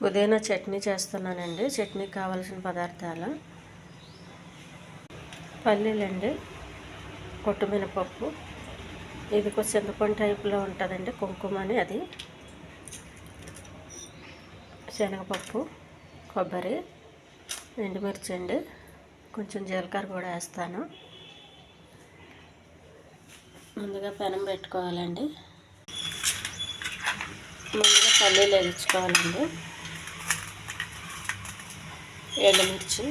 పుదీనా చట్నీ చేస్తున్నానండి. చట్నీకి కావాల్సిన పదార్థాలు: పల్లీలండి, పొట్టు మినపప్పు, ఇది కొంచెం చింతపండు టైపులో ఉంటుందండి, కుంకుమ అని, అది శనగపప్పు, కొబ్బరి, ఎండుమిర్చి అండి, కొంచెం జీలకర్ర కూడా వేస్తాను. ముందుగా పెనం పెట్టుకోవాలండి. ముందుగా పల్లీలు వేయించుకోవాలండి. ఎండుమిర్చి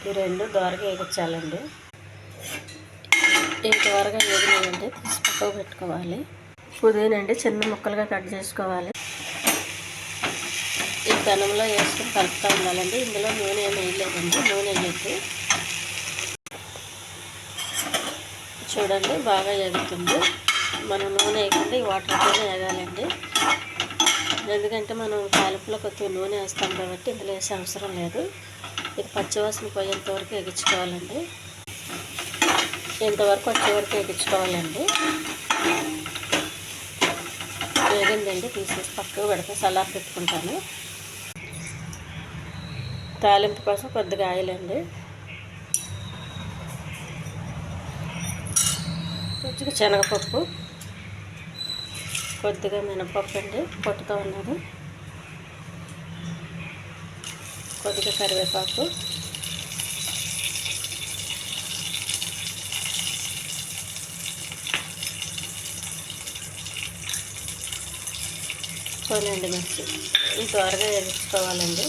ఈ రెండు దోరగా వేయించాలండి. ఈ దోరగా వేగినాయండి, తీసి పక్కకు పెట్టుకోవాలి. పుదీనా అండి చిన్న ముక్కలుగా కట్ చేసుకోవాలి. ఈ పెనంలో వేసుకుని కలుపుతూ ఉండాలండి. ఇందులో నూనె ఏమి వేయలేదండి, నూనె వేయద్దు. చూడండి బాగా వేగుతుంది. మనం నూనె వేయకుండా ఈ వాటర్తోనే వేగాలండి. ఎందుకంటే మనం తాలింపులో కొద్దిగా నూనె వేస్తాం కాబట్టి ఇందులో వేసే అవసరం లేదు. ఇది పచ్చివాసన పోయేంత వరకు వేగించుకోవాలండి. ఇంతవరకు వచ్చేవరకు వేగించుకోవాలండి. వేగిందండి, తీసేసి పక్కకు పెడతా, చల్లారి పెట్టుకుంటాను. తాలింపు కోసం కొద్దిగా ఆయిల్ అండి, కొద్దిగా శనగపప్పు, కొద్దిగా మినపప్పు అండి పొట్టుతో ఉన్నది, కొద్దిగా కరివేపాకు, కొన్ని ఎండుమిర్చి. ఇది త్వరగా వేయించుకోవాలండి.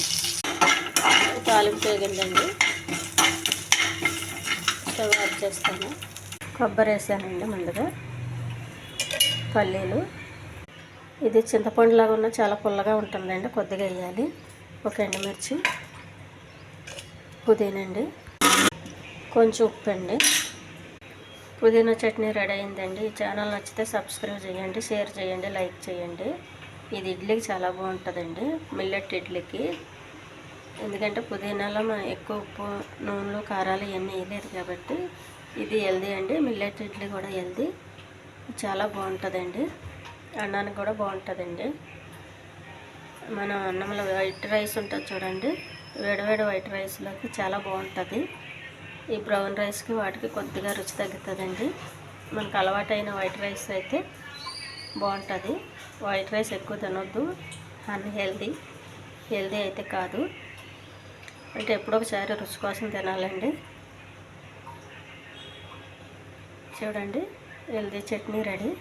తాలింపు వేగిందండి, స్టవ్ ఆఫ్ చేస్తాను. కొబ్బరి వేసానండి ముందుగా, పల్లీలు, ఇది చింతపండులాగా ఉన్న చాలా పుల్లగా ఉంటుందండి, కొద్దిగా వేయాలి. ఒక ఎండుమిర్చి, పుదీనా అండి, కొంచెం ఉప్పు అండి. పుదీనా చట్నీ రెడీ అయిందండి. ఈ ఛానల్ నచ్చితే సబ్స్క్రైబ్ చేయండి, షేర్ చేయండి, లైక్ చేయండి. ఇది ఇడ్లీకి చాలా బాగుంటుందండి, మిల్లెట్ ఇడ్లీకి. ఎందుకంటే పుదీనాలో మనం ఎక్కువ ఉప్పు, నూనెలు, కారాలు ఇవన్నీ వేయలేదు కాబట్టి ఇది హెల్దీ అండి. మిల్లెట్ ఇడ్లీ కూడా హెల్దీ, చాలా బాగుంటుందండి. అన్నానికి కూడా బాగుంటుందండి. మనం అన్నంలో వైట్ రైస్ ఉంటుంది చూడండి, వేడివేడి వైట్ రైస్లోకి చాలా బాగుంటుంది. ఈ బ్రౌన్ రైస్కి వాటికి కొద్దిగా రుచి తగ్గుతుందండి. మనకు అలవాటైన వైట్ రైస్ అయితే బాగుంటుంది. వైట్ రైస్ ఎక్కువ తినొద్దు, హెల్దీ అయితే కాదు. అంటే ఎప్పుడో ఒకసారి రుచి కోసం తినాలండి. చూడండి, హెల్దీ చట్నీ రెడీ.